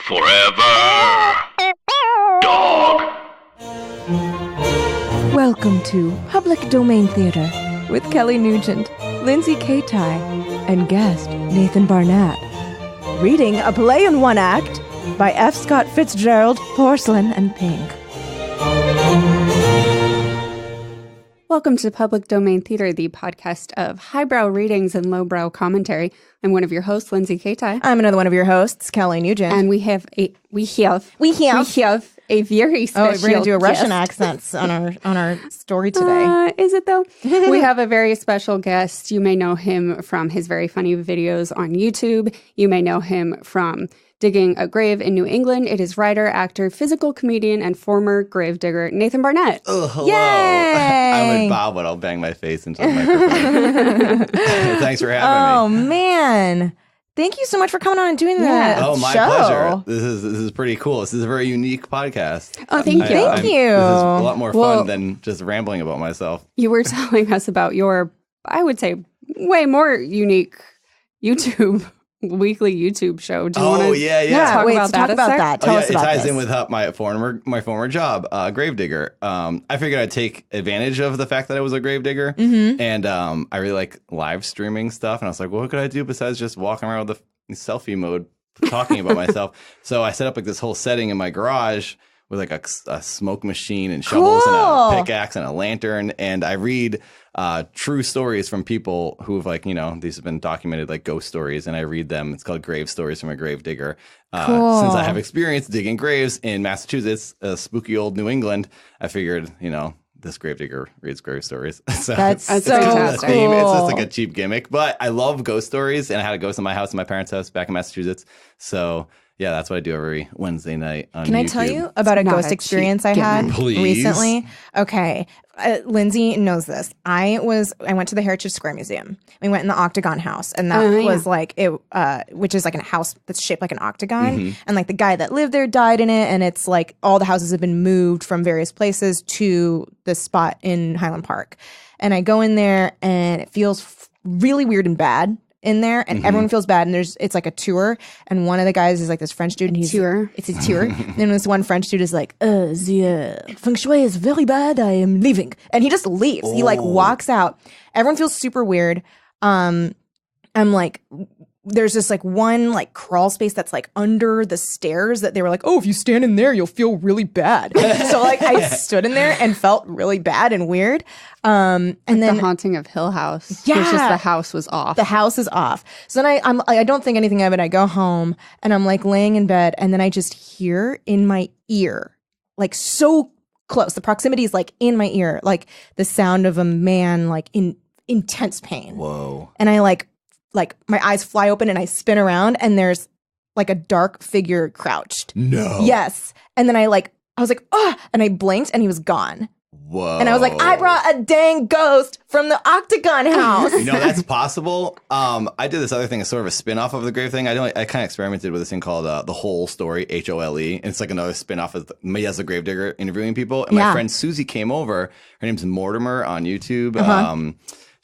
Forever. Dog. Welcome to Public Domain Theater with Kelly Nugent, Lindsay Katai, and guest Nathan Barnatt. Reading a play in one act by F. Scott Fitzgerald, Porcelain, and Pink. Welcome to Public Domain Theater, the podcast of highbrow readings and lowbrow commentary. I'm one of your hosts, Lindsay Katai. I'm another one of your hosts, Kelly Nugent. And we have a very special Oh, we're going to do a Russian guest. accents on our story today. Is it though? We have a very special guest. You may know him from his very funny videos on YouTube. You may know him from digging a grave in New England. It is writer, actor, physical comedian, and former gravedigger Nathan Barnatt. Oh, hello. Yay! I would bow, but I'll bang my face into the microphone. Thanks for having me. Oh, man. Thank you so much for coming on and doing that Oh, my show. pleasure. This is pretty cool. This is a very unique podcast. Oh, thank you. Thank you. This is a lot more Well- fun than just rambling about myself. You were telling us about your, I would say, way more unique weekly YouTube show. Do you want to yeah. Wait, talk talk about a sec? that. Tell us it about ties this. in with my former job, gravedigger. I figured I'd take advantage of the fact that I was a gravedigger, and I really like live streaming stuff. And I was like, well, what could I do besides just walking around with the selfie mode, talking about myself? So I set up like this whole setting in my garage with like a smoke machine and shovels and Cool. a pickaxe and a lantern, and I read true stories from people who've these have been documented like ghost stories, and I read them. It's called Grave Stories from a Gravedigger. Cool. Since I have experience digging graves in Massachusetts, spooky old New England, I figured, this gravedigger reads grave stories. So That's it's so kind of the theme. It's just cool. like a cheap gimmick, but I love ghost stories, and I had a ghost in my house, in my parents' house back in Massachusetts. So yeah, that's what I do every Wednesday night on Can I YouTube. tell you about a not ghost a experience I cheap had gimmick. Please. recently? Okay. Lindsay knows this. I went to the Heritage Square Museum. We went in the Octagon House, and that was like it, which is like a house that's shaped like an octagon. And like the guy that lived there died in it, and it's like all the houses have been moved from various places to this spot in Highland Park. And I go in there, and it feels really weird and bad in there, and everyone feels bad, and it's like a tour, and one of the guys is like this French dude, and it's a tour, and this one French dude is like, the feng shui is very bad, I am leaving, and he just leaves. He like walks out. Everyone feels super weird. I'm like, there's this like one like crawl space that's like under the stairs that they were like, oh, if you stand in there, you'll feel really bad. So like I stood in there and felt really bad and weird. And then The Haunting of Hill House. Yeah. It's just the house was off. the house is off. So then I don't think anything of it. I go home and I'm like laying in bed, and then I just hear in my ear, like so close, the proximity is like in my ear, like the sound of a man like in intense pain. Whoa. And I like my eyes fly open and I spin around, and there's like a dark figure crouched. No. Yes. And then I was like, oh, and I blinked and he was gone. Whoa. And I was like, I brought a dang ghost from the Octagon House. That's possible. I did this other thing, a sort of a spin-off of the grave thing. I kind of experimented with this thing called The Whole Story, HOLE. And it's like another spin-off of me as a gravedigger interviewing people. And my friend Susie came over. Her name's Mortimer on YouTube.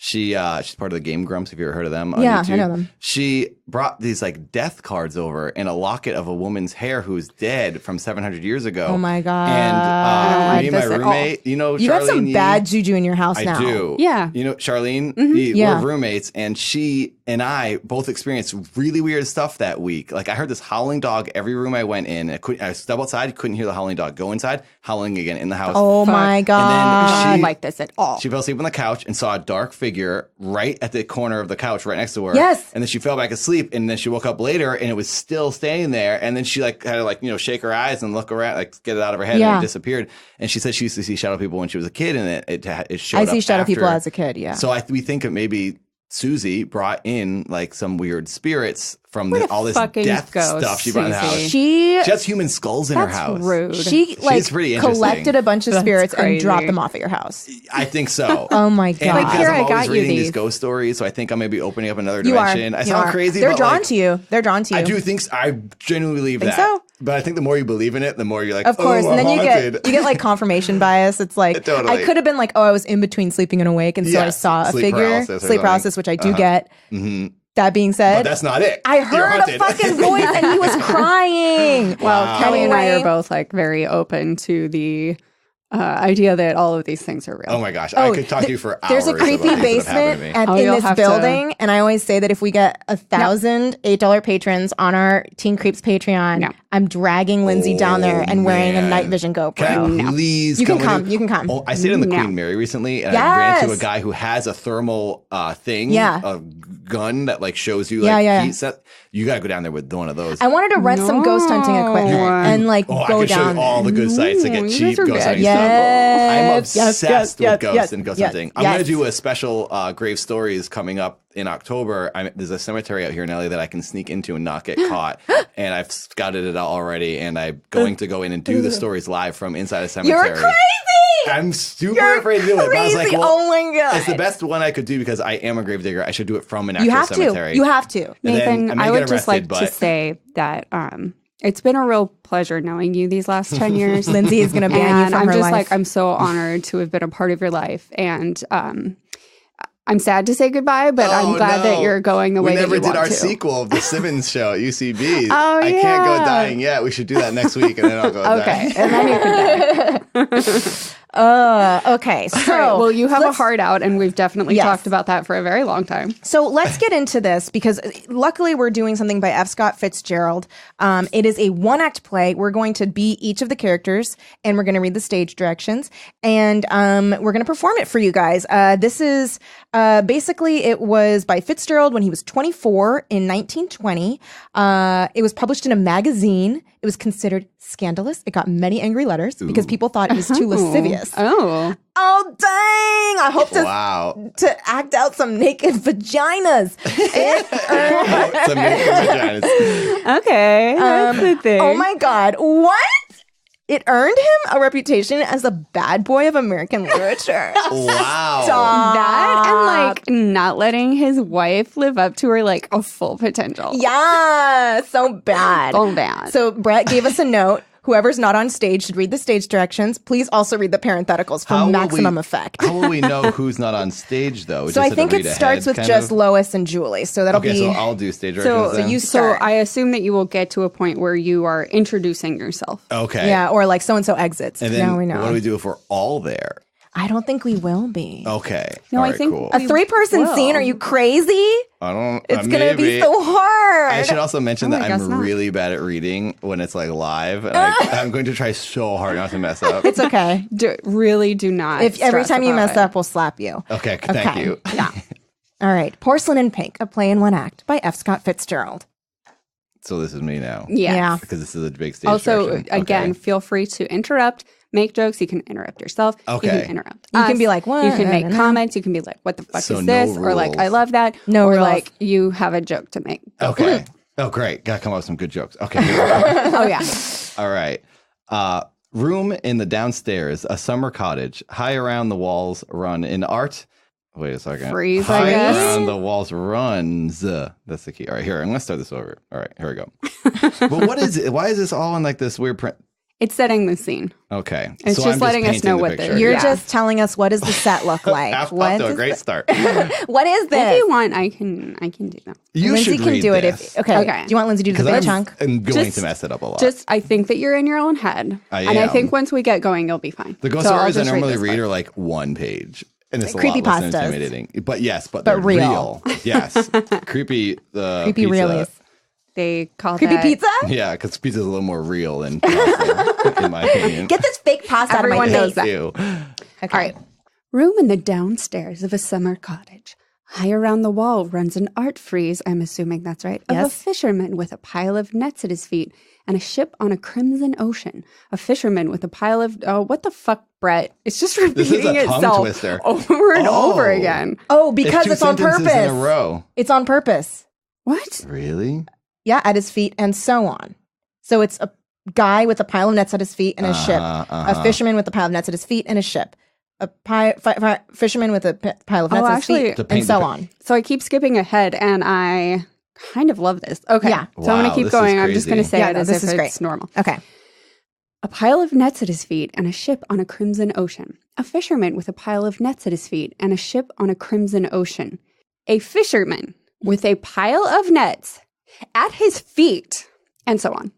She's part of the Game Grumps, if you ever heard of them on YouTube. I know them. She brought these like death cards over and a locket of a woman's hair who's dead from 700 years ago. Oh my God. And me and my this at roommate, You Charlene got some Yee- bad juju in your house now. I do. Yeah. Charlene, Yeah. we're roommates, and she and I both experienced really weird stuff that week. Like I heard this howling dog every room I went in. I step outside, couldn't hear the howling dog. Go inside, howling again in the house. Oh my God. And then I don't like this at all. She fell asleep on the couch and saw a dark figure right at the corner of the couch right next to her. Yes. And then she fell back asleep, and then she woke up later and it was still standing there. And then she had to shake her eyes and look around, like get it out of her head, and it disappeared. And she said she used to see shadow people when she was a kid, and it showed up I see shadow after. people as a kid, yeah. So we think of maybe Susie brought in like some weird spirits from all this fucking death ghost, stuff she brought in the house. Susie. She has human skulls in her That's house. rude. She She's pretty interesting. collected a bunch of That's spirits and crazy. dropped them off at your house. I think so. Oh my God. And Like, because here, I'm I always got you reading these. these ghost stories, so I think I'm maybe opening up another You are. dimension. I You sound are. crazy, They're but drawn like, to you. They're drawn to you. I do think I genuinely believe Think that. so? But I think the more you believe in it, the more you're like, Of course, oh, and then I'm you haunted. get like confirmation bias. It's like Totally. I could have been like, oh, I was in between sleeping and awake, and so I Yes, saw a sleep figure, paralysis or sleep something. paralysis, which I do get. That being But said, that's not it. I You're heard a haunted. fucking voice and he was crying. Well, Kelly and I Anyway. are both like very open to the idea that all of of these are real. Oh my gosh, I could talk to you for hours. There's a creepy about things that have happened to basement me. in you'll this have to- building, and I always say that if we get 1,000 $8 patrons on our Teen Creeps Patreon, No. I'm dragging Lindsay down there and wearing a man. night vision GoPro. Can I please You can with come. You can come. Oh, I stayed in the No. Queen Mary recently, and I ran into a Yes. guy who has a thermal thing, Yeah. a gun that like shows you Yeah, like yeah. heat set. You gotta go down there with one of those. I wanted to rent some ghost hunting equipment and like I go can show down you all there. the good sites to No, get you cheap guys are ghost bad. hunting Yes. stuff. I'm Yes, obsessed yes, with ghosts yes, and ghost yes, hunting. I'm yes. gonna do a special Grave Stories coming up in October. There's a cemetery out here in LA that I can sneak into and not get caught. And I've scouted it out already, and I'm going to go in and do the stories live from inside a cemetery. You're crazy! I'm super afraid to do it. But I was like, Crazy. well, Oh my God. it's the best one I could do because I am a gravedigger. I should do it from an actual You have cemetery. to. You have to. And then Nathan, I may I get would just like arrested, to say that it's been a real pleasure knowing you these last 10 years. Lindsay is going to ban you And from I'm her just life. like, I'm so honored to have been a part of your life. And I'm sad to say goodbye, but I'm glad that you're going the way that you want to. We never did our sequel of the Simmons show at UCB. Oh, I can't go yeah. dying yet. We should do that next week, and then I'll go Okay. dying. And then you can die. Okay, so All right, well, you have a let's- heart out, and we've definitely Yes. talked about that for a very long time. So let's get into this because luckily we're doing something by F. Scott Fitzgerald. It is a one-act play. We're going to be each of the characters, and we're going to read the stage directions, and we're going to perform it for you guys. This is basically it was by Fitzgerald when he was 24 in 1920. It was published in a magazine. It was considered scandalous. It got many angry letters because people thought it was too lascivious. Oh. Oh dang! I hope Wow. to act out some naked vaginas. Some naked vaginas. Okay. That's the thing. Oh my God. What? It earned him a reputation as the bad boy of American literature. Wow. That and like not letting his wife live up to her like a full potential. Yeah, so bad. So bad. So Brett gave us a note. Whoever's not on stage should read the stage directions. Please also read the parentheticals for How will maximum we- effect. How will we know who's not on stage, though? So I think it starts with just Lois and Julie. So that'll Okay, be. so I'll do stage directions so then? you So start. I assume that you will get to a point where you are introducing yourself. Okay. Yeah, or like so and so exits. And then now we know. what do we do if we're all there? I don't think we will be. Okay. No, All I right, think cool. A 3-person will. scene? Are you crazy? I don't. It's gonna be maybe. so hard. I should also mention Oh, that I guess I'm not. really bad at reading when it's like live, and I'm going to try so hard not to mess up. It's okay. Really do not. If every stress time you about mess it. up, we'll slap you. Okay, thank Okay. you. Yeah. All right. Porcelain in Pink, a play in one act by F. Scott Fitzgerald. So this is me now. Yeah. Yeah. Because this is a big stage Also, direction. again, Okay. feel free to interrupt, make jokes. You can interrupt yourself. You Okay. can interrupt. You can us. be like, what? You can make No, no, no. comments. You can be like, what the fuck So is no this? Or like, I rules. love that. No or rules. like, you have a joke to make. Okay. Oh, great. Gotta come up with some good jokes. Okay. Here we go. Oh, yeah. All right. Room in the downstairs, a summer cottage. High around the walls run in art. Wait a second. Freeze, I High guess. around the walls runs. That's the key. All right, here. I'm going to start this over. All right, here we go. But what is it? Why is this all in like this weird print? It's setting the scene. Okay. It's so just I'm letting us painting know the what the- picture. You're Yeah. just telling us what does the set look like. Off What to a is great the- start. What is If this? you want, I can do that. You Lindsay should can read do it this. if. Okay. Okay. Do you want Lindsay to do the Because big chunk? I'm going Just- to mess it up a lot. Just, I think that you're in your own head. I And I am. think once we get going, you'll be fine. The ghost So I'll stories I just normally this read part. are like one page. And it's a Creepy lot less pastas. intimidating. But yes, but But they're real. Yes. Creepy Creepy pizza. realies. They call Creepy that pizza? Yeah, because pizza is a little more real than pasta, in my opinion. Get this fake pasta Everyone out of my knows face. that. Ew. Okay. All right. Room in the downstairs of a summer cottage. High around the wall runs an art frieze, I'm assuming that's right, of a Yes. fisherman with a pile of nets at his feet and a ship on a crimson ocean. A fisherman with a pile of, oh, what the fuck, Brett? It's just This is repeating a tongue itself twister. over and Oh. over again. Oh, because Two it's on sentences purpose. in a row. It's on purpose. What? Really? Yeah, at his feet and so on. So it's a guy with a pile of nets at his feet and a ship. A fisherman with a pile of nets at his feet and a ship. A fisherman with a pile of nets at his actually- feet To and paint so the on. So I keep skipping ahead and I kind of love this. Okay. Yeah. So I'm going Wow, to keep this is going. I'm just going to crazy. say Yeah, it no, as this if is it's great. normal. Okay. A pile of nets at his feet and a ship on a crimson ocean. A fisherman with a pile of nets at his feet and a ship on a crimson ocean. A fisherman with a pile of nets at his feet, and so on.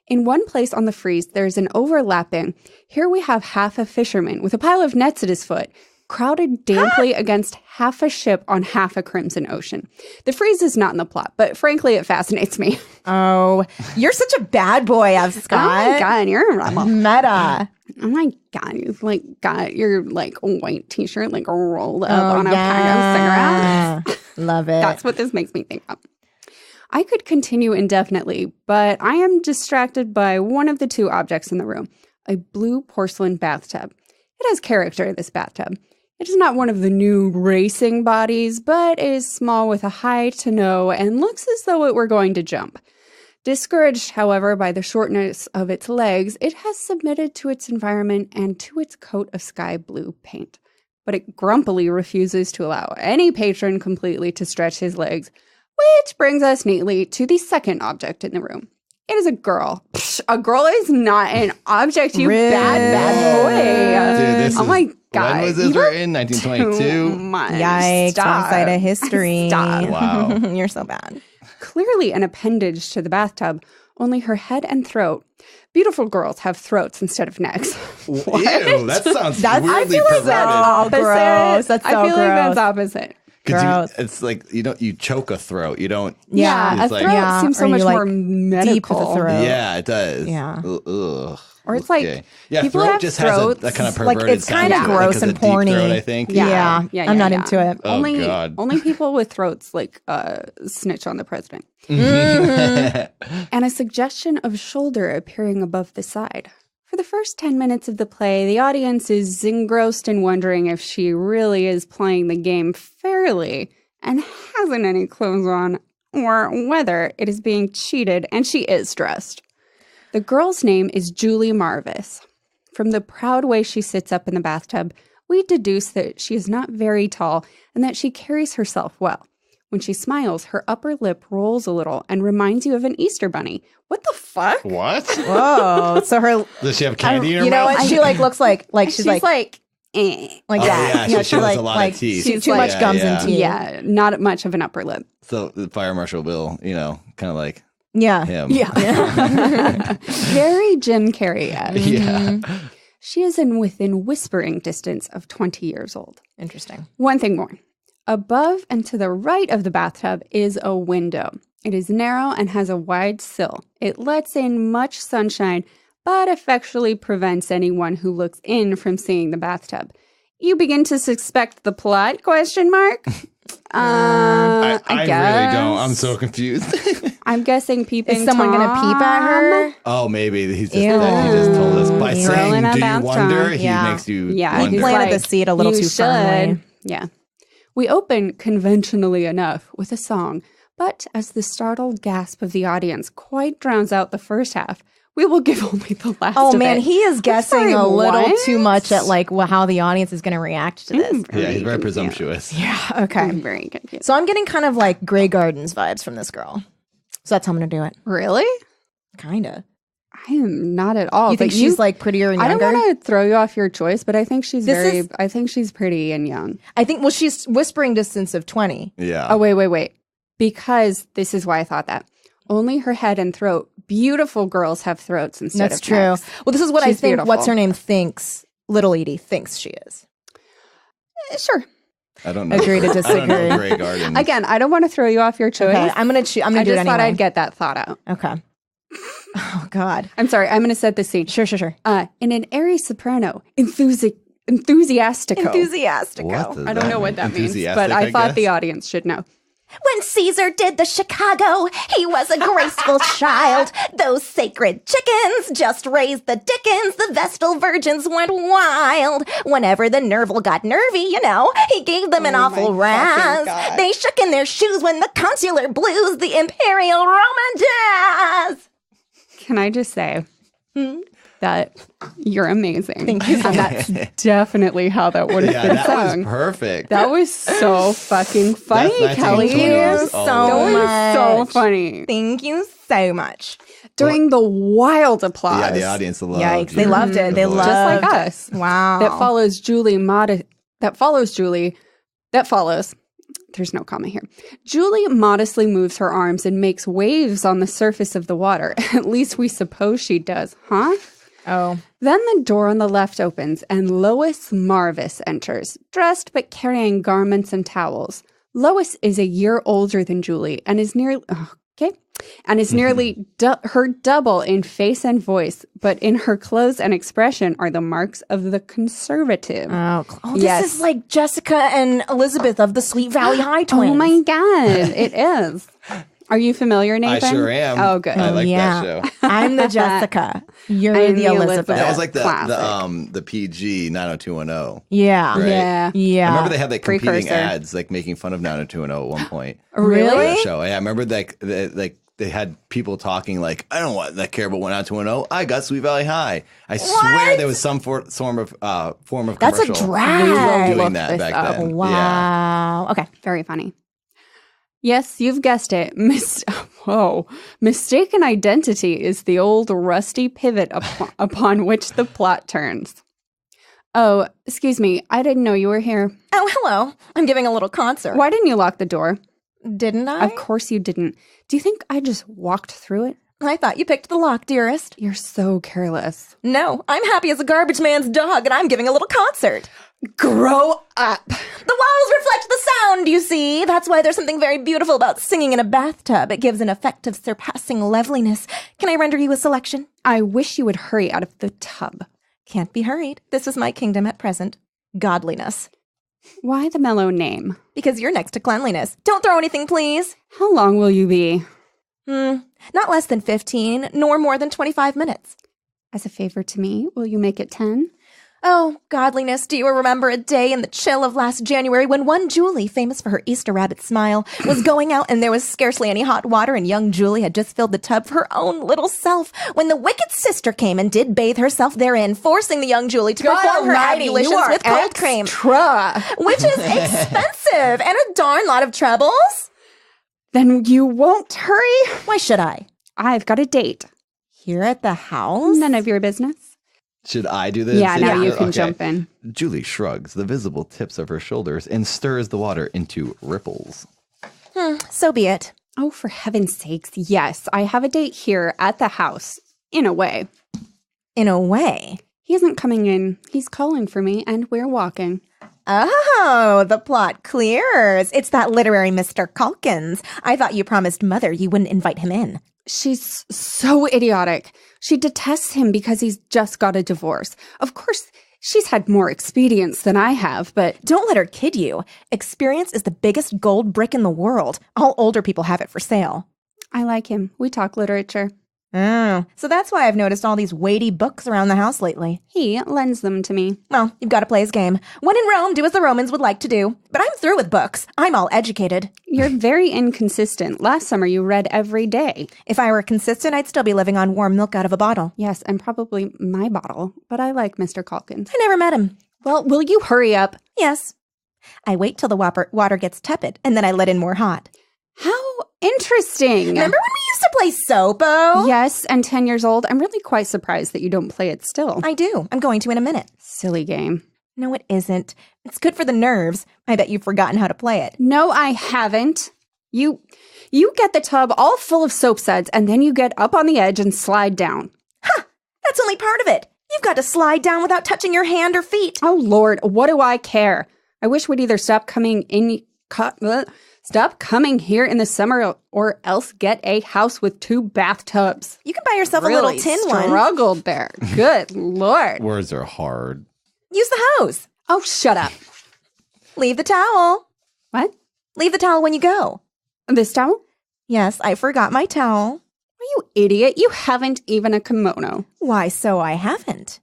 In one place on the frieze, there's an overlapping. Here we have half a fisherman with a pile of nets at his foot, crowded damply against half a ship on half a crimson ocean. The frieze is not in the plot, but frankly, it fascinates me. Oh, you're such a bad boy, F. Scott. Oh my God, you're a meta. Oh my God, you've like got your like white t-shirt like rolled up on a pack of cigarettes. Love it. That's what this makes me think of. I could continue indefinitely, but I am distracted by one of the two objects in the room, a blue porcelain bathtub. It has character, this bathtub. It is not one of the new racing bodies, but it is small with a high to no and looks as though it were going to jump. Discouraged, however, by the shortness of its legs, it has submitted to its environment and to its coat of sky blue paint. But it grumpily refuses to allow any patron completely to stretch his legs, which brings us neatly to the second object in the room. It is a girl. Psh, a girl is not an object, you bad boy. Dude, oh my God. When was this written? 1922? Yikes, Stop. wrong side of history. Stop. Wow. You're so bad. Clearly an appendage to the bathtub, only her head and throat. Beautiful girls have throats instead of necks. Ew, that sounds weirdly I feel like perverted. that's gross. That's so I feel gross. like that's opposite. Gross. It's like you choke a throat. You don't. Yeah, a it's like- throat Yeah, seems or so much you, like, more medical. deep with the throat. Yeah, it does. Yeah. Ugh. Or it's like, yeah, people throat have just throats, has a kind of like, perverted it's kinda sound to it, gross because and of deep porny. throat, I think. Yeah. I'm not into it. Oh, God. Only people with throats like snitch on the president. And a suggestion of shoulder appearing above the side. For the first 10 minutes of the play, the audience is engrossed in wondering if she really is playing the game fairly and hasn't any clothes on, or whether it is being cheated and she is dressed. The girl's name is Julie Marvis. From the proud way she sits up in the bathtub, we deduce that she is not very tall and that she carries herself well. When she smiles, her upper lip rolls a little and reminds you of an Easter bunny. What the fuck? What? Whoa. So her, Does she have candy in her you know mouth? what? She like looks like She's like eh. like Oh, that. yeah, You know, she has like, a lot like of teeth. too like- much gums Yeah, and teeth. Yeah, not much of an upper lip. So the fire marshal Bill, kind of like Yeah. him. Very Jim Carrey-esque. Yeah. She is within whispering distance of 20 years old. Interesting. One thing more. Above and to the right of the bathtub is a window. It is narrow and has a wide sill. It lets in much sunshine, but effectually prevents anyone who looks in from seeing the bathtub. You begin to suspect the plot, question mark? I really guess. don't. I'm so confused. I'm guessing peeping Is someone going to peep at her? Oh, maybe he just Ew. told us by Ew. saying, Throwing a "Do you bath wonder?" trunk. He Yeah. makes you Yeah, wonder. he's Planted like, the seed a little "You too should." firmly. Yeah. We open conventionally enough with a song, but as the startled gasp of the audience quite drowns out the first half, we will give only the last Oh of man, it. he is guessing sorry, a little what? too much at like how the audience is going to react to this. Yeah, he's very confused. presumptuous. Yeah. Okay. I'm very confused. So I'm getting kind of like Grey Gardens vibes from this girl. So that's how I'm going to do it. Really? Kinda. I am not at all. You think but she's like prettier and I younger? don't want to throw you off your choice, but I think she's This I think she's pretty and young. I think. Well, she's whispering distance of 20. Yeah. Oh, wait. Because this is why I thought that. Only her head and throat. Beautiful girls have throats instead That's of true. necks. Well, this is what She's I think. beautiful. What's her name thinks? Little Edie thinks she is. Sure. I don't know. Agree to I don't know disagree. Grey Gardens. Again, I don't want to throw you off your choice. Okay, I'm gonna. I'm gonna I do it just thought anyway. I'd get that thought out. Okay. Oh God. I'm sorry. I'm going to set the scene. Sure. In an airy soprano, enthusiastico. Enthusiastico. What does I don't that know what mean? that means, Enthusiastic, but I thought guess? the audience should know. When Caesar did the Chicago, he was a graceful child. Those sacred chickens just raised the dickens. The Vestal virgins went wild. Whenever the Nerval got nervy, he gave them an awful razz. They shook in their shoes when the consular blues the imperial Roman jazz. Can I just say that you're amazing? Thank you so And that's definitely how that would have Yeah, been that sung. was perfect. That was so fucking funny, That's Kelly. 1920s so all That over. was so much. funny. Thank you so much. During the wild applause. Yeah, the audience loved. Yikes! They your- loved it. They your voice. loved Just like us. Wow. That follows there's no comma here. Julie modestly moves her arms and makes waves on the surface of the water. At least we suppose she does, huh? Oh. Then the door on the left opens and Lois Marvis enters, dressed but carrying garments and towels. Lois is a year older than Julie and is nearly her double in face and voice, but in her clothes and expression are the marks of the conservative. This is like Jessica and Elizabeth of the Sweet Valley High twins. Oh my God, it is. Are you familiar, Nathan? I sure am. Oh, good. I like that show. I'm the Jessica. You're I'm the Elizabeth. That was like Classic. the PG 90210. Yeah. Right? Yeah. Yeah. I remember they had like competing Precursor. ads like making fun of 90210 at one point. Really? That show. Yeah, I remember like they had people talking like, I don't want that care about 90210. I got Sweet Valley High. I swear there was some form of That's a commercial drag. doing that back then. Yeah. Wow. Okay. Very funny. Yes, you've guessed it. Mistaken identity is the old rusty pivot upon which the plot turns. Oh, excuse me. I didn't know you were here. Oh, hello. I'm giving a little concert. Why didn't you lock the door? Didn't I? Of course you didn't. Do you think I just walked through it? I thought you picked the lock, dearest. You're so careless. No, I'm happy as a garbage man's dog, and I'm giving a little concert. Grow up. The walls reflect the sound, you see. That's why there's something very beautiful about singing in a bathtub. It gives an effect of surpassing loveliness. Can I render you a selection? I wish you would hurry out of the tub. Can't be hurried. This is my kingdom at present. Godliness. Why the mellow name? Because you're next to cleanliness. Don't throw anything, please. How long will you be? Not less than 15, nor more than 25 minutes. As a favor to me, will you make it 10? Oh, godliness, do you remember a day in the chill of last January when one Julie, famous for her Easter rabbit smile, was going out and there was scarcely any hot water and young Julie had just filled the tub for her own little self when the wicked sister came and did bathe herself therein, forcing the young Julie to perform her ablutions with cold cream, which is expensive and a darn lot of troubles. Then you won't hurry? Why should I? I've got a date. Here at the house? None of your business. Should I do this? Yeah, now you can jump in. Julie shrugs the visible tips of her shoulders and stirs the water into ripples. So be it. Oh, for heaven's sakes, yes. I have a date here at the house. In a way. In a way? He isn't coming in. He's calling for me, and we're walking. Oh, the plot clears. It's that literary Mr. Calkins. I thought you promised Mother you wouldn't invite him in. She's so idiotic. She detests him because he's just got a divorce. Of course, she's had more experience than I have, but... Don't let her kid you. Experience is the biggest gold brick in the world. All older people have it for sale. I like him. We talk literature. Oh, so that's why I've noticed all these weighty books around the house lately. He lends them to me. Well, you've got to play his game. When in Rome, do as the Romans would like to do. But I'm through with books. I'm all educated. You're very inconsistent. Last summer, you read every day. If I were consistent, I'd still be living on warm milk out of a bottle. Yes, and probably my bottle, but I like Mr. Calkins. I never met him. Well, will you hurry up? Yes. I wait till the water gets tepid, and then I let in more hot. How interesting. Remember when we used to play Sopo? Yes, and 10 years old. I'm really quite surprised that you don't play it still. I do. I'm going to in a minute. Silly game. No, it isn't. It's good for the nerves. I bet you've forgotten how to play it. No, I haven't. You get the tub all full of soap suds, and then you get up on the edge and slide down. That's only part of it. You've got to slide down without touching your hand or feet. Oh, Lord, what do I care? I wish we'd either stop coming here in the summer or else get a house with 2 bathtubs. You can buy yourself Really a little tin one. struggled there. Good Lord. Words are hard. Use the hose. Oh, shut up. Leave the towel. What? Leave the towel when you go. This towel? Yes, I forgot my towel. You idiot. You haven't even a kimono. Why, so I haven't.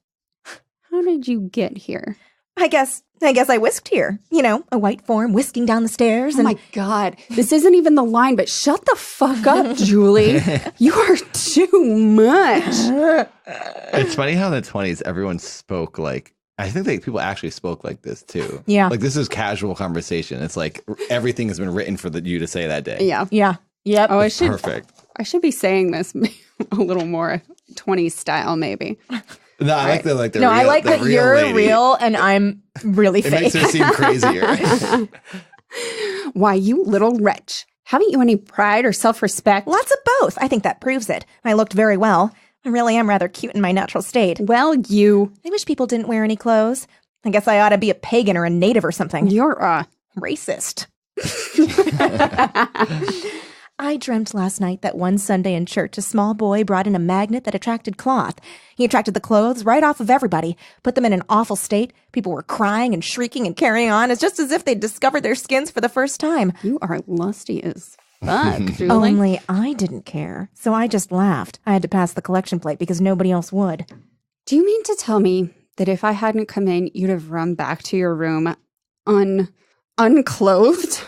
How did you get here? I guess I whisked here. You know, a white form whisking down the stairs. Oh my God. This isn't even the line, but shut the fuck up, Julie. You are too much. It's funny how in the 20s everyone spoke like, I think people actually spoke like this too. Yeah. Like this is casual conversation. It's like everything has been written for you to say that day. Yeah. Yeah. Yep. Oh, Perfect. I should be saying this a little more 20s style, maybe. No, I like the No, real, I like the that real you're lady. real and I'm really It fake. makes her seem crazier. Why, you little wretch. Haven't you any pride or self-respect? Lots of both. I think that proves it. I looked very well. I really am rather cute in my natural state. Well, you... I wish people didn't wear any clothes. I guess I ought to be a pagan or a native or something. You're a... Racist. I dreamt last night that one Sunday in church, a small boy brought in a magnet that attracted cloth. He attracted the clothes right off of everybody, put them in an awful state. People were crying and shrieking and carrying on. It's just as if they'd discovered their skins for the first time. You are lusty as fuck, Julie. Only I didn't care, so I just laughed. I had to pass the collection plate because nobody else would. Do you mean to tell me that if I hadn't come in, you'd have run back to your room unclothed?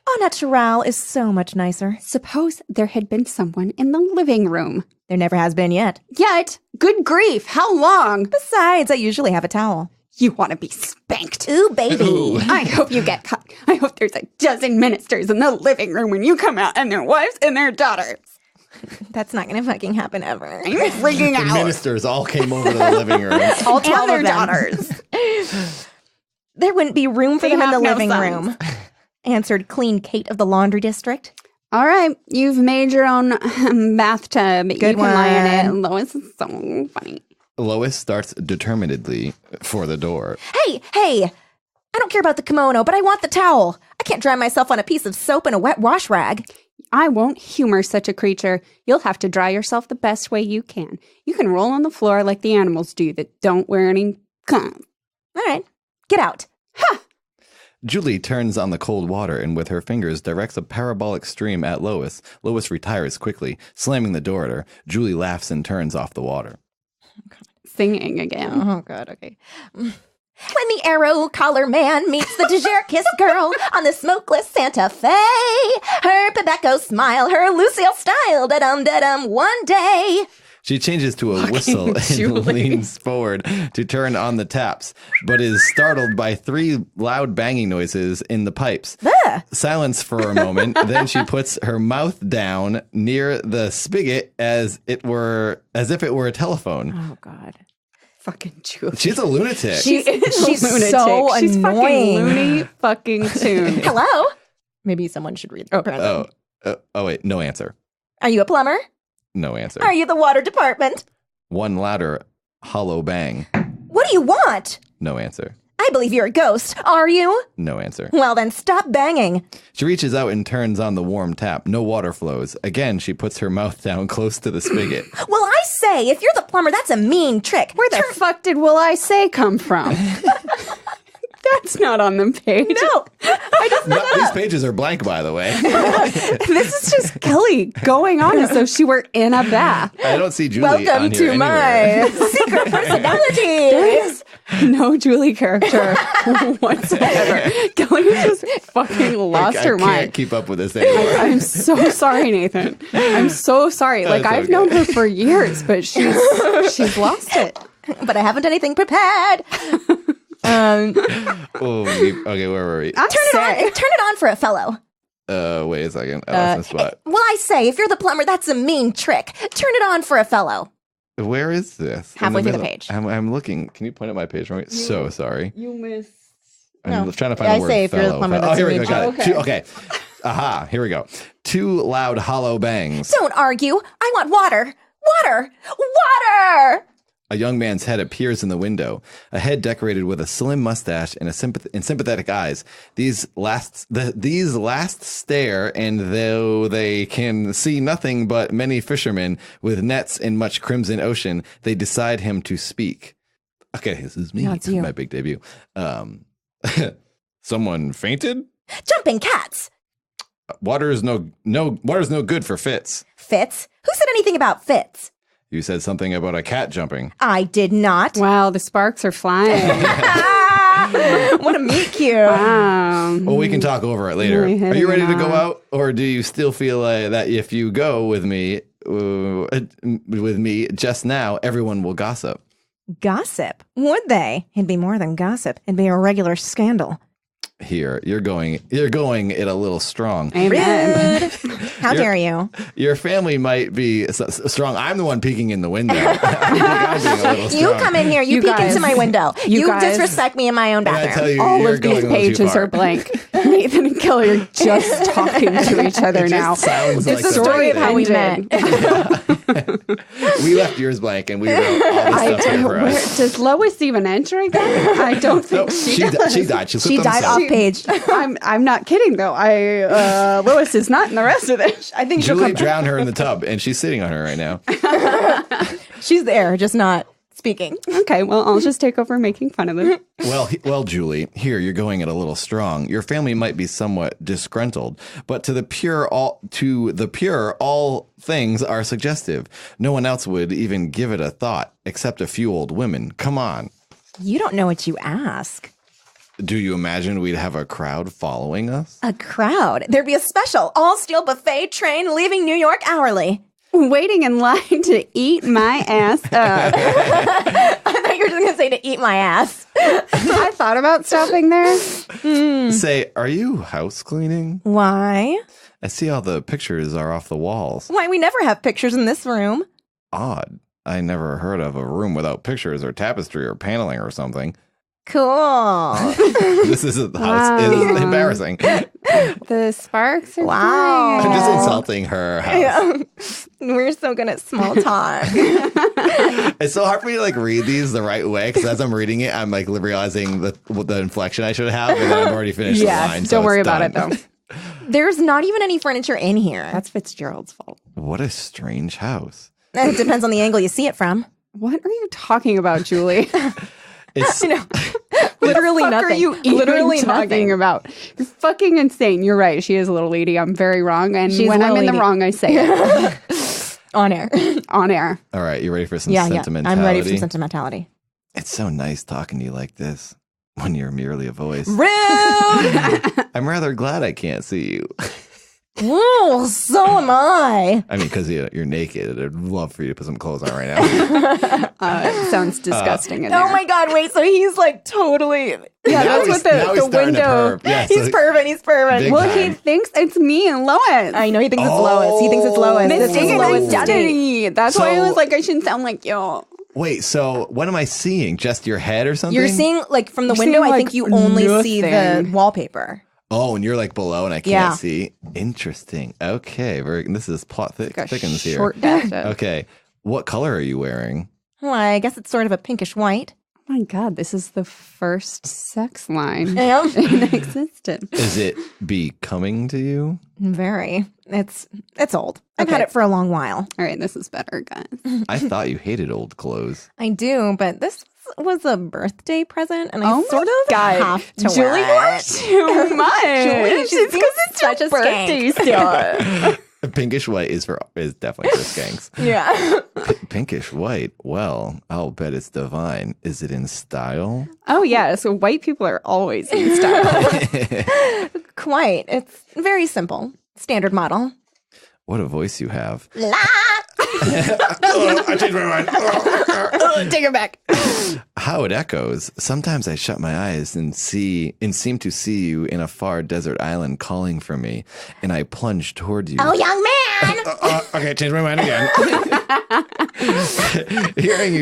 Au natural is so much nicer. Suppose there had been someone in the living room. There never has been yet. Yet, good grief, how long? Besides, I usually have a towel. You want to be spanked. Ooh, baby. I hope you get caught. I hope there's a dozen ministers in the living room when you come out and their wives and their daughters. That's not going to fucking happen ever. I'm freaking The out. ministers all came over to the living room. All 12 And their of them. daughters. There wouldn't be room for They them in the have no living sons. room, answered Clean Kate of the laundry district. All right, you've made your own bathtub. You Good can lie in it. one. Lois is so funny. Lois starts determinedly for the door. Hey, I don't care about the kimono, but I want the towel. I can't dry myself on a piece of soap and a wet wash rag. I won't humor such a creature. You'll have to dry yourself the best way you can. You can roll on the floor like the animals do that don't wear any clothes. All right, get out. Julie turns on the cold water and with her fingers directs a parabolic stream at Lois. Lois retires quickly, slamming the door at her. Julie laughs and turns off the water. Singing again. Oh, God, okay. When the arrow collar man meets the Dejere kiss girl on the smokeless Santa Fe, her Pebeco smile, her Lucille style, da-dum, one day. She changes to a whistle and Julie. leans forward to turn on the taps, but is startled by 3 loud banging noises in the pipes. Silence for a moment, then she puts her mouth down near the spigot as if it were a telephone. Oh, God. Fucking Julie. She's a lunatic. She's She's so She's fucking annoying. loony fucking tune. Hello? Maybe someone should read the present. Wait, no answer. Are you a plumber? No answer. Are you the water department? One louder hollow bang. What do you want? No answer. I believe you're a ghost. Are you? No answer. Well, then stop banging. She reaches out and turns on the warm tap. No water flows. Again, she puts her mouth down close to the spigot. Well, I say, if you're the plumber, that's a mean trick. Where the fuck did Will I Say come from? That's not on the page. No. These pages are blank, by the way. This is just Kelly going on as though she were in a bath. I don't see Julie Welcome on here to anywhere. my secret personality. There is no Julie character whatsoever. Kelly has just fucking lost her I mind. can't keep up with this anymore. I'm so sorry, Nathan. I'm so sorry. Like, That's I've okay. known her for years, but she's lost it. But I haven't anything prepared. Okay, where were we? I'm Turn it on for a fellow. Wait a second. I lost my spot. Well, I say, if you're the plumber, that's a mean trick. Turn it on for a fellow. Where is this? In Halfway through the middle. page. I'm looking. Can you point at my page for me? So sorry. You missed. I'm trying to find I the word say if you're the fellow. plumber, Oh, that's here a we go. mean Got trick. it. Okay. Aha, here we go. 2 loud hollow bangs. Don't argue. I want water. Water. Water. A young man's head appears in the window, a head decorated with a slim mustache and sympathetic eyes. These last stare, and though they can see nothing but many fishermen with nets in much crimson ocean, they decide him to speak. Okay, this is me. No, it's This is you. my big debut. Someone fainted? Jumping cats. Water is no good for Fitz. Fitz? Who said anything about Fitz? You said something about a cat jumping. I did not. Wow, the sparks are flying. What a meet cute. Wow. Well, we can talk over it later. Really Are you ready to hitting go on. out, or do you still feel that if you go with me just now, everyone will gossip? Gossip? Would they? It'd be more than gossip. It'd be a regular scandal. Here, you're going it a little strong. Amen. How dare you? Your family might be strong. I'm the one peeking in the window. I'm being a little You strong. come in here. You peek guys- into my window. You guys- disrespect me in my own And I tell bathroom. you, All you're of going these a little too pages far. are blank. Nathan and Kelly are just talking to each other It now. just sounds It's like the story of how we ended. met. We left yours blank, and we wrote all this stuff here for us. Does Lois even enter again? I don't think Nope, she she does. died. She She slipped on died the off side. page. I'm not kidding though. Lois is not in the rest of this. I think she'll Julie come back. drowned her in the tub, and she's sitting on her right now. She's there, just not speaking. Okay, well, I'll just take over making fun of them. Well, Julie, here you're going it a little strong. Your family might be somewhat disgruntled, but to the pure, all things are suggestive. No one else would even give it a thought, except a few old women. Come on. You don't know what you ask. Do you imagine we'd have a crowd following us? A crowd. There'd be a special all-steel buffet train leaving New York hourly. Waiting in line to eat my ass up. I thought you were just going to say to eat my ass. I thought about stopping there. Say, are you house cleaning? Why? I see all the pictures are off the walls. Why, we never have pictures in this room. Odd. I never heard of a room without pictures or tapestry or paneling or something. Cool. This is a house. It is embarrassing. The sparks are Wow. I'm flying. just insulting her house. Yeah. We're so good at small talk. It's so hard for me to like read these the right way because as I'm reading it, I'm like realizing the inflection I should have, and then I've already finished the Yeah, line. so don't worry it's about it done. though. There's not even any furniture in here. That's Fitzgerald's fault. What a strange house. It depends on the angle you see it from. What are you talking about, Julie? It's Literally What the fuck nothing. are you even Literally talking nothing. about? You're fucking insane. You're right. She is a little lady. I'm very wrong. And She's when a I'm little in the lady. wrong, I say it On air. on air. all right. You ready for some Yeah. sentimentality? I'm ready for some sentimentality. It's so nice talking to you like this when you're merely a voice. Rude! I'm rather glad I can't see you. Ooh, so am I. I mean, because you're naked. I'd love for you to put some clothes on right now. It sounds disgusting in Oh there. my God, wait, so he's like totally. Yeah, Now that's he's- what now he's the starting to window. perv. Yeah, He's so- perving, he's perving. Big Well, time. he thinks it's me and Lois. I know he thinks it's Lois. He thinks it's Lois. This is Mistaken Lois' date. identity. That's why I So- was like, I shouldn't sound like you. Wait, so what am I seeing? Just your head or something? You're seeing, like, from the You're window, seeing, I think like, you only see the nothing. wallpaper. Oh, and you're like below, and I can't Yeah. see. Interesting. Okay, this is plot thickens here. Short bathtub. Okay, what color are you wearing? Well, I guess it's sort of a pinkish white. Oh my God, this is the first sex line Yeah. in existence. Is it becoming to you? Very. It's old. I've Okay. had it for a long while. All right, this is better, guys. I thought you hated old clothes. I do, but this was a birthday present, and I Oh my sort of God. have to Julie, wear you are it. too much. Julie, she's because it's such your a birthday skank. still. Pinkish white is definitely for skanks. Yeah. Pinkish white. Well, I'll bet it's divine. Is it in style? Oh yeah, so white people are always in style. Quite. It's very simple. Standard model. What a voice you have. I changed my mind. Take it back. How it echoes. Sometimes I shut my eyes and seem to see you in a far desert island calling for me, and I plunge toward you. Oh, young man. Okay, changed my mind again. Hearing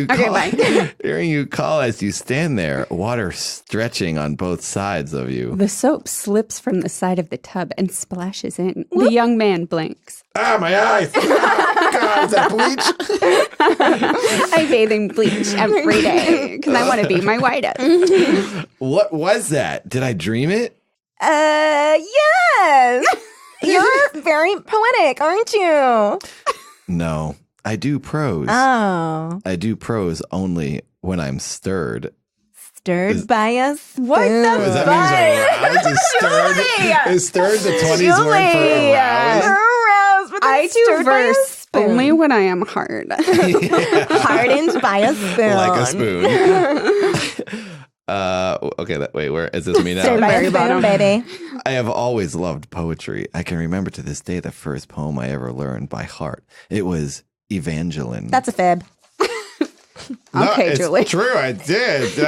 you call as you stand there, water stretching on both sides of you. The soap slips from the side of the tub and splashes in. The young man blinks. Ah, my eyes. God, is that bleach? I bathe in bleach every day because I want to be my whitest. What was that? Did I dream it? Yes. You're very poetic, aren't you? No, I do prose. Oh. I do prose only when I'm stirred. Stirred by a spoon. What the Does that mean aroused? Is stirred the 20s word for aroused? Aroused, but I then do stirred by a verse spoon. only when I am hard. Hardened by a spoon. Like a spoon. Okay, wait, where is this me Stirred now? by Very a spoon, bottom. baby. I have always loved poetry. I can remember to this day the first poem I ever learned by heart. It was Evangeline. That's a fib. Okay, it's Julie. True, I did. Did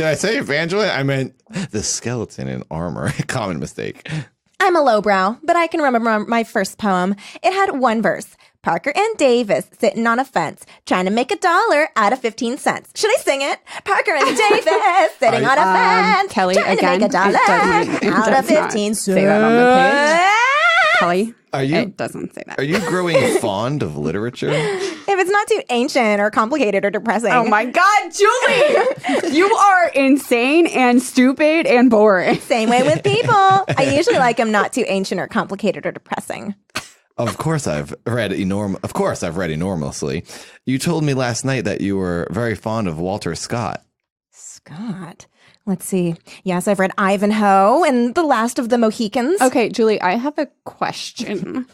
I say Evangeline? I meant the skeleton in armor. Common mistake. I I'm a lowbrow, but I can remember my first poem. It had one verse. Parker and Davis sitting on a fence, trying to make $1 out of 15 cents. Should I sing it? Parker and Davis sitting on a fence, Kelly, trying again, to make $1 out of 15 cents. Say that on the page. Kelly, it doesn't say that. Are you growing fond of literature? If it's not too ancient or complicated or depressing. Oh my God, Julie! You are insane and stupid and boring. Same way with people. I usually like them not too ancient or complicated or depressing. Of course I've read enormously. You told me last night that you were very fond of Walter Scott. Scott. Let's see. Yes, I've read Ivanhoe and The Last of the Mohicans. Okay, Julie, I have a question.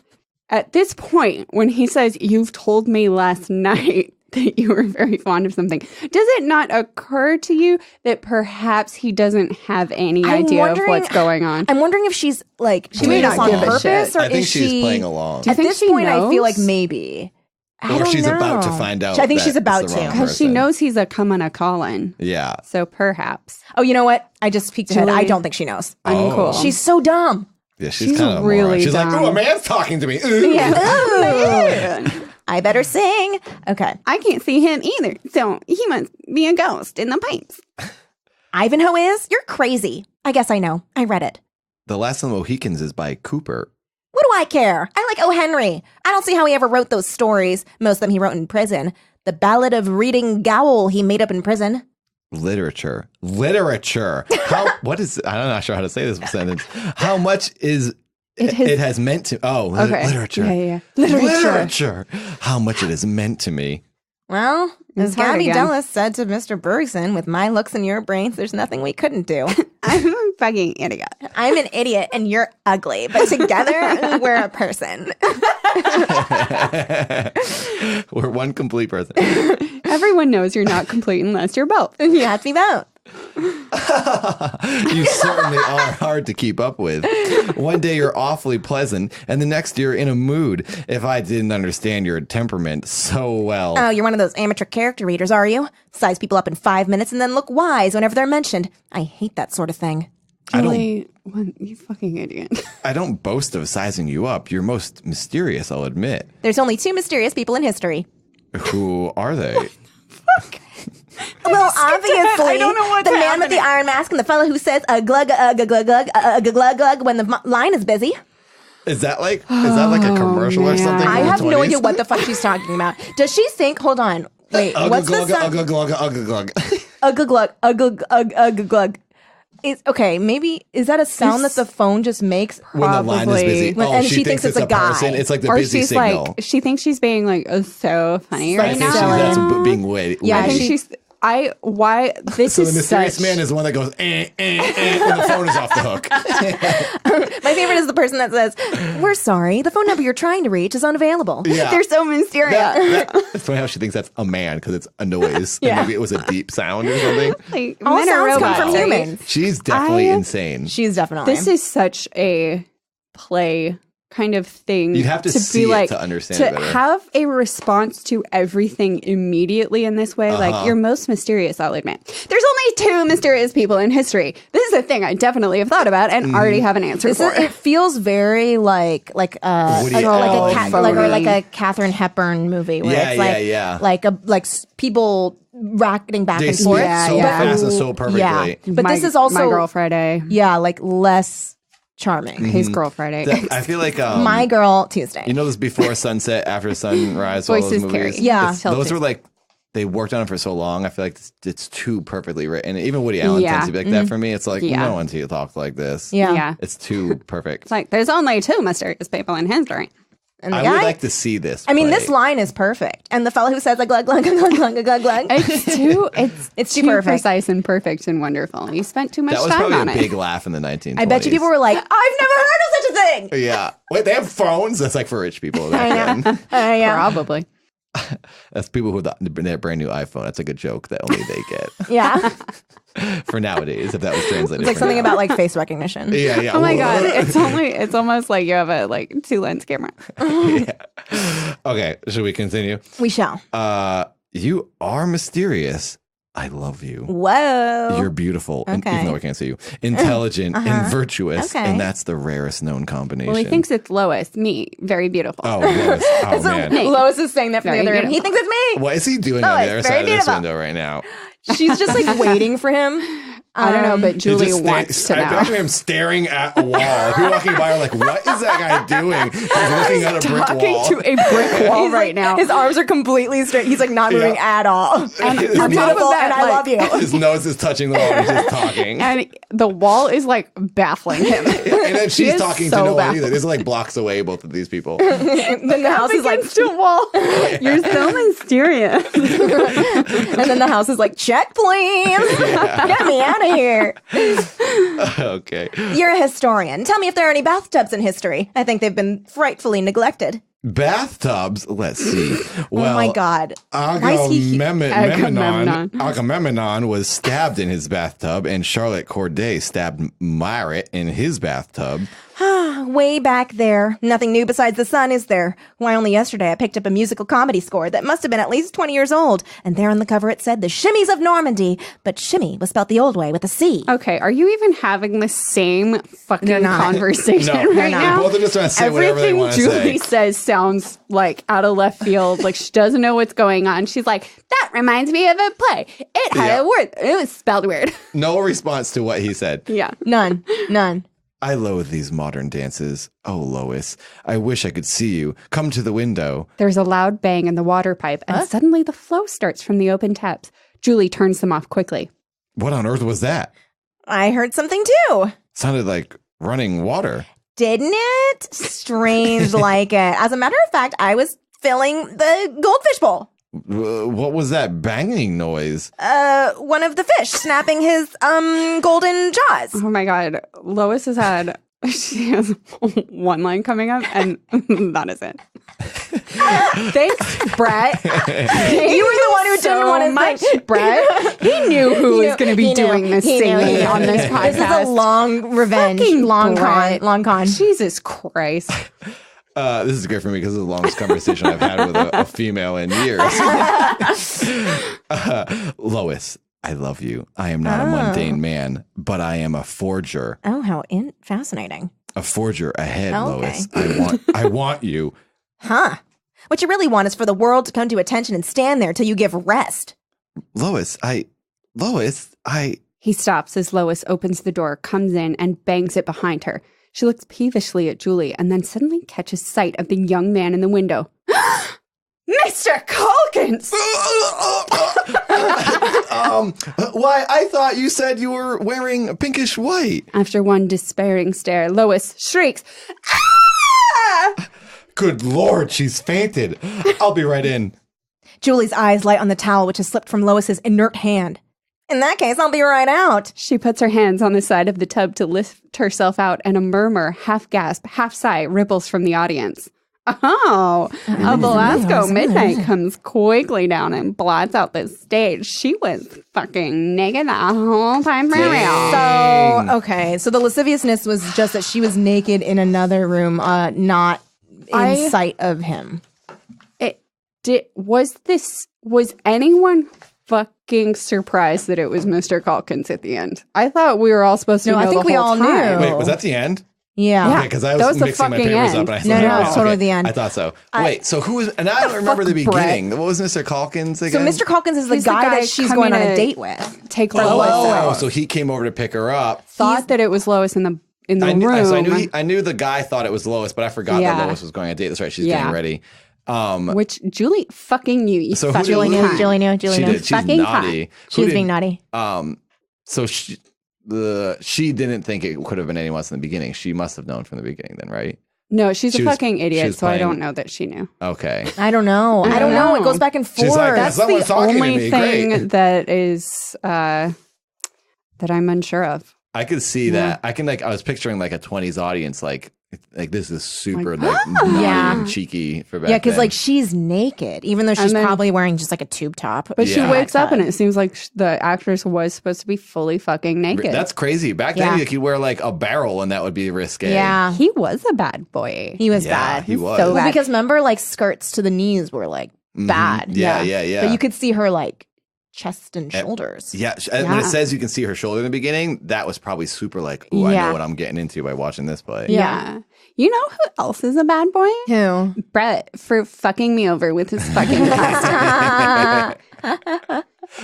At this point, when he says, you've told me last night that you were very fond of something, does it not occur to you that perhaps he doesn't have any idea of what's going on? I'm wondering if she's like, she may made this not on give a purpose, shit. or I think is she's she playing along. At this point, I feel like knows? maybe. I Or don't she's know. about to find out. I think that she's about it's the to. wrong Because she person. knows he's a come on a call-in. Yeah. So perhaps. Oh, you know what? I just peeked ahead. Julie. I don't think she knows. Uncool. She's so dumb. Yeah, she's She's kind of really moron. She's like, dumb. oh, a man's talking to me. Ooh. Yeah. Ooh. I better sing. Okay. I can't see him either, so he must be a ghost in the pipes. Ivanhoe is? You're crazy. I guess I know. I read it. The Last of the Mohicans is by Cooper. What do I care? I like O. Henry. I don't see how he ever wrote those stories. Most of them he wrote in prison. The Ballad of Reading Gaol he made up in prison. Literature. What is, I'm not sure how to say this sentence. How much is it has meant to, Okay. literature. Yeah. Literature. How much it has meant to me. Well, as It's hard Gabby again. Dulles said to Mr. Bergson, with my looks and your brains, there's nothing we couldn't do. I'm a fucking idiot. I'm an idiot and you're ugly, but together we're a person. We're one complete person. Everyone knows you're not complete unless you're both. You have to be both. You certainly are hard to keep up with. One day you're awfully pleasant, and the next you're in a mood. If I didn't understand your temperament so well. Oh, you're one of those amateur character readers, are you? Size people up in 5 minutes and then look wise whenever they're mentioned. I hate that sort of thing. Julie, you fucking idiot. I don't boast of sizing you up. You're most mysterious, I'll admit. There's only 2 mysterious people in history. Who are they? Well, obviously, I don't know what's the man with the iron mask and the fellow who says glug glug glug when the line is busy. Is that like a commercial or man. something? I from the have no 20s? idea what the fuck she's talking about. Does she think? Hold on, wait. What's the sound? Glug glug. Is okay. Maybe is that a sound that the phone just makes? When the line is busy. When- Oh, and she she thinks thinks it's it's a guy. person. It's like the Or busy she's signal. like, she thinks she's being like so funny Like right I think now. that's so- being witty. Yeah, I think she- she's. This So the is mysterious such. man is the one that goes when the phone is off the hook. My favorite is the person that says, "We're sorry, the phone number you're trying to reach is unavailable." Yeah. They're so mysterious. It's funny how she thinks that's a man because it's a noise. Yeah. And maybe it was a deep sound or something. Like, All men are sounds come robots, from right? humans. She's definitely I- insane. She's definitely. This is such a play kind of thing. You'd have to see be it like, to understand to it better. have a response to everything immediately in this way. Like, you're most mysterious, I'll admit. There's only 2 mysterious people in history. This is a thing I definitely have thought about and already have an answer for. It feels very like Woody like a Katharine Hepburn movie where Yeah, it's like yeah. like people racketing back They and speak forth. so yeah. fast and so perfectly. Yeah. But My- this is also My Girl Friday. yeah, like less charming. His Girl Friday. I feel like My Girl Tuesday. you know, this before sunset, after sunrise, all those Voices movies. carry. Yeah. It's Those tilted. were like they worked on it for so long. I feel like it's too perfectly written. And even Woody Allen Yeah. tends to be like that for me. It's like Yeah. no one to talk like this. yeah. Yeah. It's too perfect. It's like, there's only 2 mysterious people in history. And the I guy, would like to see this. I mean, play. this line is perfect. And the fellow who says like glug glug glug glug glug glug. It's too too perfect. precise and perfect and wonderful. You spent too much That was time probably on a it. big laugh in the 1920s. I bet you people were like, I've never heard of such a thing. Yeah. Wait, they have phones? That's like for rich people. I know. Back then. Yeah. Probably. That's people who have their brand new iPhone. That's like a joke that only they get Yeah. for nowadays, if that was translated. It's like for something now. about like face recognition. Yeah, yeah. Oh my god, it's almost like you have a 2-lens camera. Okay, should we continue? We shall. You are mysterious. I love you. Whoa. You're beautiful, Okay. even though I can't see you. Intelligent and virtuous, Okay. and that's the rarest known combination. Well, he thinks it's Lois, me, very beautiful. Oh, Lois. Oh, man. Lois is saying that from the Very other end. beautiful. He thinks it's me. What is he doing on Lois, the other very side of this beautiful. window right now? She's just like waiting for him. I don't know, but Julie He's just wants to I know. picture him staring at a wall. If you're walking by, you're like, what is that guy doing? He's looking at a brick Talking wall. to a brick wall He's right like, now. his arms are completely straight. He's like not moving at all. And His on top of Beautiful, that, and I love you. His nose is touching the wall and he's just talking. And the wall is like baffling him. And then He she's is talking so to no one baffled. either. This is like blocks away, both of these people. Then the house is like, Against a wall. You're so mysterious. and then the house is like, check, please. Get me out of here. Okay. You're a historian. Tell me if there are any bathtubs in history. I think they've been frightfully neglected. Bathtubs. Let's see. Well, Oh my God. Why is he Agamemnon was stabbed in his bathtub, and Charlotte Corday stabbed Marat in his bathtub. Way back there. Nothing new besides the sun, is there? Why, only yesterday I picked up a musical comedy score that must have been at least 20 years old. And there on the cover it said, The Shimmies of Normandy. But shimmy was spelt the old way with a C. Okay, are you even having the same fucking conversation No, right now? Both are just trying to say whatever they Everything want to Julie say. says sounds like out of left field. Like she doesn't know what's going on. She's like, that reminds me of a play. It had Yeah. a word. It was spelled weird. No response to what he said. Yeah. None. I loathe these modern dances. Oh, Lois, I wish I could see you. Come to the window. There's a loud bang in the water pipe, and suddenly the flow starts from the open taps. Julie turns them off quickly. What on earth was that? I heard something too. Sounded like running water. Didn't it? Strange like it. As a matter of fact, I was filling the goldfish bowl. What was that banging noise? One of the fish snapping his golden jaws. Oh my God. Lois she has one line coming up, and that is it. Thanks, Brett. You were the one who didn't want to much, sing. Brett. He knew who was going to be doing this singing on this podcast. This is a long revenge, Fucking long Brett. con. Jesus Christ. This is great for me because it's the longest conversation I've had with a female in years. Lois, I love you. I am not a mundane man, but I am a forger. Oh, how fascinating. A forger ahead, Okay. Lois. I want you. Huh. What you really want is for the world to come to attention and stand there till you give rest. Lois, He stops as Lois opens the door, comes in, and bangs it behind her. She looks peevishly at Julie and then suddenly catches sight of the young man in the window. Mr. Calkins! Why, I thought you said you were wearing pinkish white. After one despairing stare, Lois shrieks, "Ah!" Good Lord, she's fainted. I'll be right in. Julie's eyes light on the towel which has slipped from Lois's inert hand. In that case, I'll be right out. She puts her hands on the side of the tub to lift herself out, and a murmur, half gasp, half sigh, ripples from the audience. Oh, a Velasco midnight comes quickly down and blots out the stage. She was fucking naked the whole time for real. So, okay. So the lasciviousness was just that she was naked in another room, not in sight of him. Was anyone fucking surprised that it was Mr. Calkins at the end? I thought we were all supposed to know I think the we whole all time. knew. Wait, was that the end? Yeah. Okay, because I that was was the mixing my fucking papers end. up and I No, thought, it's totally the end. I thought so. Wait, so who was, and I don't remember the beginning. What was Mr. Calkins So again? Mr. Calkins is the He's the guy guy that she's coming going on to a date with. Take Lois out. Oh, so he came over to pick her up. Thought that it was Lois in the I room. So I knew the guy thought it was Lois, but I forgot Yeah. that Lois was going on a date. That's right. She's Yeah. getting ready. Which Julie fucking knew. You So who fucking did- cunt. Julie knew. She did. She's Fucking naughty. She was being naughty. So she didn't think it could have been anyone else in the beginning. She must have known from the beginning, then, right? No, she's She a was- fucking she idiot, was so I playing- don't know that she knew. Okay. I don't know. I don't know. It goes back and forth. She's like, That's Someone's the talking to only me. thing Great. that is that I'm unsure of. I could see that. I was picturing like a 20s audience, like this is super naughty Yeah. and cheeky for back Yeah, because then. like she's naked, even though she's then- probably wearing just like a tube top. But she Yeah. wakes up and it seems like the actress was supposed to be fully fucking naked. That's crazy. Back then, Yeah. you could wear like a barrel and that would be risque. Yeah, he was a bad boy. he was Yeah, bad. he was. so Well, bad. Because remember, like skirts to the knees were like bad. Yeah. But you could see her like chest and shoulders. Yeah. When it says you can see her shoulder in the beginning, that was probably super like, ooh, I know what I'm getting into by watching this play. Yeah. You know who else is a bad boy? Who? Brett, for fucking me over with his fucking costume.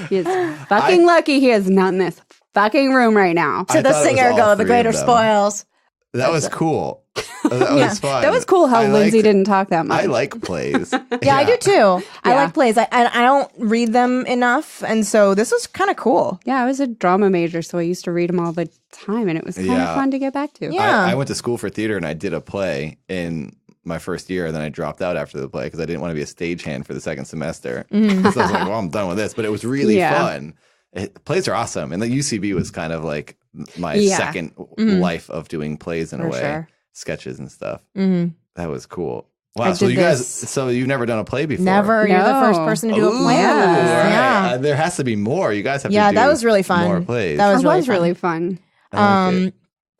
He is fucking lucky he is not in this fucking room right now. To the singer go, the greater spoils. That was cool. That was fun. That was cool how Lindsay didn't talk that much. I like plays. Yeah, I do too. I like plays. I don't read them enough, and so this was kind of cool. Yeah, I was a drama major, so I used to read them all the time, and it was kind of fun to get back to. Yeah. I went to school for theater, and I did a play in my first year, and then I dropped out after the play because I didn't want to be a stagehand for the second semester. So I was like, well, I'm done with this. But it was really fun. Plays are awesome. And the UCB was kind of like my second life of doing plays in a way, sketches and stuff. That was cool. Wow. So you've never done a play before? Never. You're the first person to do a play. Yeah. There has to be more. You guys have to do that was really fun. More plays. That was really fun.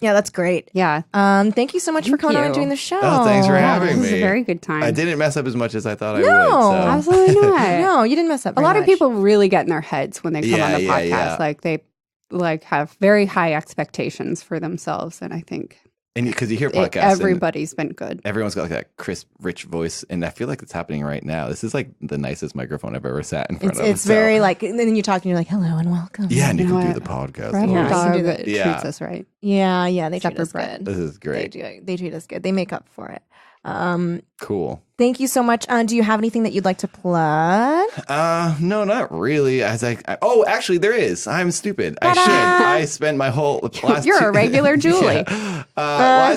Yeah, that's great. Yeah. Thank you so much for coming on and doing the show. Oh, thanks for having me. This was a very good time. I didn't mess up as much as I thought I would. No, absolutely not. No, you didn't mess up. A lot of people really get in their heads when they come on the podcast. Yeah. Like they have very high expectations for themselves, and I think and because you hear podcasts, everybody's been good. Everyone's got like that crisp, rich voice, and I feel like it's happening right now. This is like the nicest microphone I've ever sat in front of. It's very like, and then you talk and you're like, hello and welcome. Yeah, and you can do the podcast. Dog treats us right. Yeah, they treat us good. This is great. They treat us good. They make up for it. Cool. Thank you so much. Do you have anything that you'd like to plug? No, not really. Actually, there is. I'm stupid. I should. I spent my whole last. You're a regular Julie. Oops, I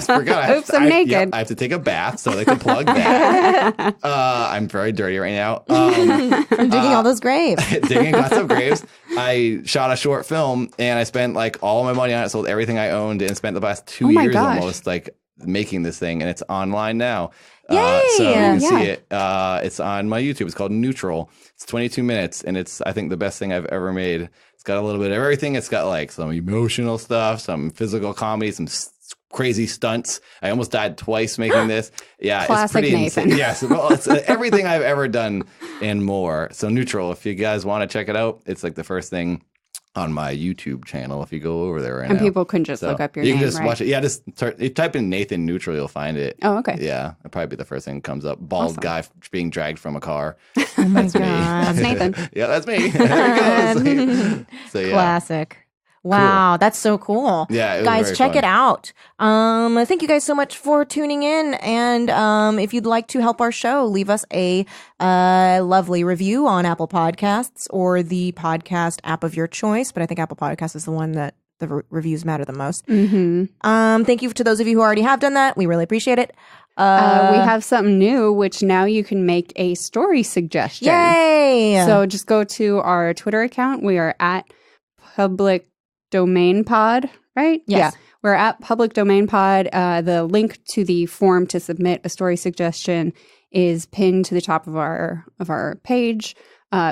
forgot. Oops, I'm naked. I have to take a bath, so they can plug that. I'm very dirty right now. From digging all those graves. Digging lots of graves. I shot a short film, and I spent like all my money on it. Sold everything I owned, and spent the last 2 years almost like making this thing, and it's online now. Yay! So you can see it. It's on my YouTube. It's called Neutral. It's 22 minutes, and it's, I think, the best thing I've ever made. It's got a little bit of everything. It's got like some emotional stuff, some physical comedy, some crazy stunts. I almost died twice making this. Yeah, classic it's pretty Nathan. insane. Yes, well, it's everything I've ever done and more. So Neutral, if you guys want to check it out, it's like the first thing on my YouTube channel if you go over there right now. And people can just look up your name, You can just right? watch it. Yeah, just type in Nathan Neutral, you'll find it. Oh, okay. Yeah, it'll probably be the first thing that comes up. Bald guy being dragged from a car. Oh my God. That's Nathan. Yeah, that's me. There we go. So, yeah. Classic. Wow, that's so cool. Yeah, it was guys, very check fun. it out. Thank you guys so much for tuning in. And if you'd like to help our show, leave us a lovely review on Apple Podcasts or the podcast app of your choice. But I think Apple Podcasts is the one that the reviews matter the most. Thank you to those of you who already have done that. We really appreciate it. We have something new, which now you can make a story suggestion. Yay! So just go to our Twitter account. We are at Public Domain Pod, right? Yes. Yeah. We're at Public Domain Pod. The link to the form to submit a story suggestion is pinned to the top of our page.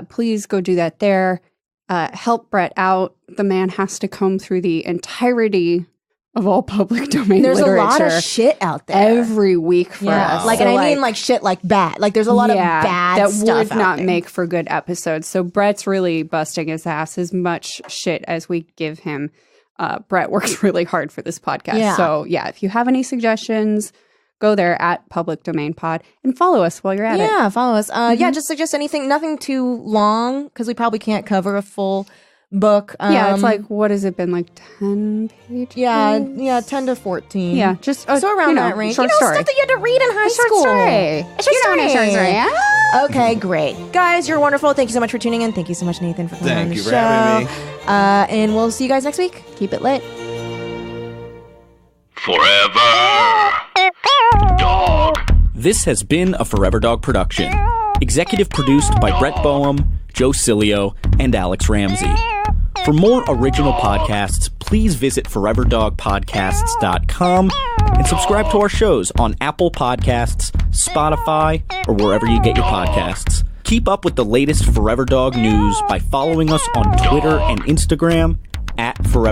Please go do that there. Help Brett out. The man has to comb through the entirety of all public domain There's literature a lot of shit out there every week for us. Like, So, and I mean like shit like bad. Like there's a lot of bad that stuff would not out there. make for good episodes. So Brett's really busting his ass as much shit as we give him. Brett works really hard for this podcast. Yeah. So yeah, if you have any suggestions, go there at Public Domain Pod and follow us while you're at it. Yeah, follow us. Yeah, just suggest anything. Nothing too long because we probably can't cover a full book. Yeah, it's like, what has it been, like 10 pages? Yeah, 10 to 14. Yeah, just so around that range. Short you know, story. stuff that you had to read in high school. A short story. Yeah. Okay, great. Guys, you're wonderful. Thank you so much for tuning in. Thank you so much, Nathan, for coming on the show. Thank you for having me. And we'll see you guys next week. Keep it lit. Forever Dog. This has been a Forever Dog production. Executive produced by Brett Boehm, Joe Cilio, and Alex Ramsey. For more original podcasts, please visit foreverdogpodcasts.com and subscribe to our shows on Apple Podcasts, Spotify, or wherever you get your podcasts. Keep up with the latest Forever Dog news by following us on Twitter and Instagram @Forever.